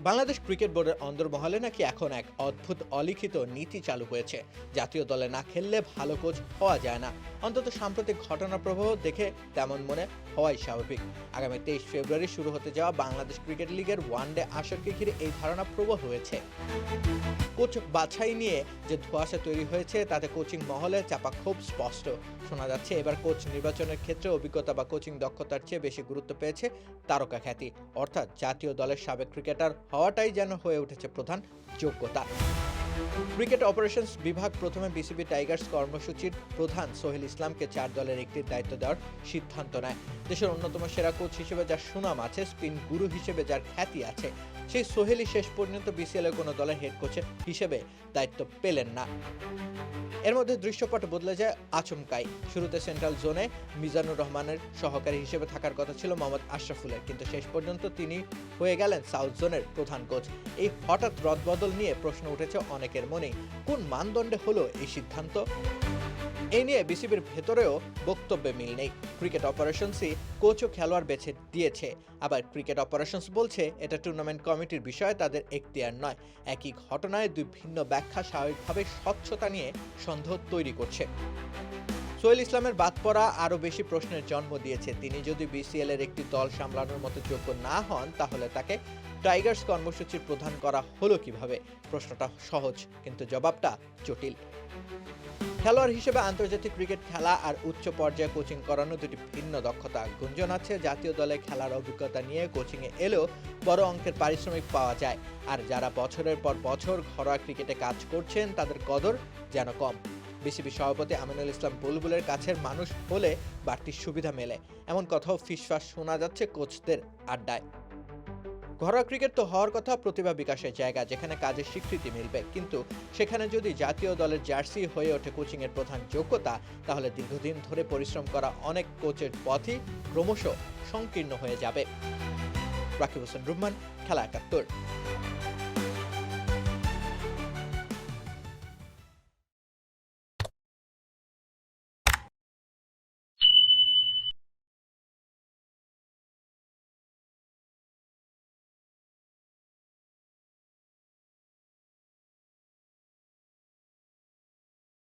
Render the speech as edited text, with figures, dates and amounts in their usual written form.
Bangladesh cricket বোর্ডের অন্দরমহলে নাকি এখন এক অদ্ভুত অলিখিত নীতি চালু হয়েছে। জাতীয় দলে না খেললে ভালো কোচ হওয়া যায় না। অন্তত সাম্প্রতিক ঘটনাপ্রবাহ দেখে তেমন মনে হওয়াই স্বাভাবিক। আগামী 23 ফেব্রুয়ারি শুরু হতে যাওয়া বাংলাদেশ ক্রিকেট লিগের ওয়ানডে আসরকে ঘিরে এই ধারণা প্রবল হয়েছে। কোচ বাছাই নিয়ে যে ধোঁয়াশা তৈরি হয়েছে তাতে কোচিং মহলে চাপা খুব স্পষ্ট। শোনা যাচ্ছে এবার কোচ নির্বাচনের ক্ষেত্রে অভিজ্ঞতা বা কোচিং দক্ষতার চেয়ে বেশি গুরুত্ব পেয়েছে তারকা খ্যাতি, অর্থাৎ জাতীয় দলের সাবেক ক্রিকেটার হওয়াটাই যেন হয়ে উঠেছে প্রধান যোগ্যতা। ক্রিকেট অপারেশনস বিভাগ প্রথমে বিসিবি টাইগার্স কর্মসূচির প্রধান সোহেল ইসলামকে 4 দলের একটির দায়িত্ব দেওয়ার সিদ্ধান্ত নেয়। দেশের অন্যতম সেরা কোচ হিসেবে যার সুনাম আছে, স্পিন গুরু হিসেবে যার খ্যাতি আছে, সেই সোহেলই শেষ পর্যন্ত বিসিএল এর কোনো দলের হেড কোচ হিসেবে দায়িত্ব পেলেন না। এর মধ্যে দৃশ্যপট বদলে যায় আচমকাই। শুরুতে সেন্ট্রাল জোনে মিজানুর রহমানের সহকারী হিসেবে থাকার কথা ছিল মোহাম্মদ আশরাফুলের, কিন্তু শেষ পর্যন্ত তিনি হয়ে গেলেন সাউথ জোনের প্রধান কোচ। এই হঠাৎ রদবদল নিয়ে প্রশ্ন উঠেছে অনেকের মনেই, কোন মানদণ্ডে হলো এই সিদ্ধান্ত? এই নিয়ে বিসিবির ভেতরেও বক্তব্যে মিল নেই। ক্রিকেট অপারেশনসই কোচ ও খেলোয়াড় বেছে দিয়েছে, আবার ক্রিকেট অপারেশনস বলছে এটা টুর্নামেন্ট কমিটির বিষয়, তাদের এখতিয়ার নয়। একই ঘটনায় দুই ভিন্ন ব্যাখ্যা স্বাভাবিকভাবে স্বচ্ছতা নিয়ে সন্দেহ তৈরি করছে। সোহেল ইসলামের বাদ পড়া আরও বেশি প্রশ্নের জন্ম দিয়েছে। তিনি যদি বিসিএল এর একটি দল সামলানোর মতো যোগ্য না হন, তাহলে তাকে টাইগার্স কর্মসূচির প্রধান করা হলো কিভাবে? প্রশ্নটা সহজ, কিন্তু জবাবটা জটিল। খেলোয়াড় হিসেবে আন্তর্জাতিক ক্রিকেট খেলা আর উচ্চ পর্যায়ে কোচিং করানো দুটি ভিন্ন দক্ষতা। গুঞ্জন আছে জাতীয় দলে খেলার অভিজ্ঞতা নিয়ে কোচিংয়ে এলেও বড় অঙ্কের পারিশ্রমিক পাওয়া যায়, আর যারা বছরের পর বছর ঘরোয়া ক্রিকেটে কাজ করছেন তাদের কদর যেন কম। বিসিবি সভাপতি আমিনুল ইসলাম বুলবুলের কাছের মানুষ হলে বাড়তি সুবিধা মেলে, এমন কথাও ফিসফাস শোনা যাচ্ছে কোচদের আড্ডায়। ঘরোয়া ক্রিকেট তো হওয়ার কথা প্রতিভা বিকাশের জায়গা, যেখানে কাজের স্বীকৃতি মিলবে, কিন্তু সেখানে যদি জাতীয় দলের জার্সি হয়ে ওঠে কোচিংয়ের প্রধান যোগ্যতা, তাহলে দীর্ঘদিন ধরে পরিশ্রম করা অনেক কোচের পথই ক্রমশ সংকীর্ণ হয়ে যাবে। রাকিব হোসেন রুম্মান, খেলা ৭১।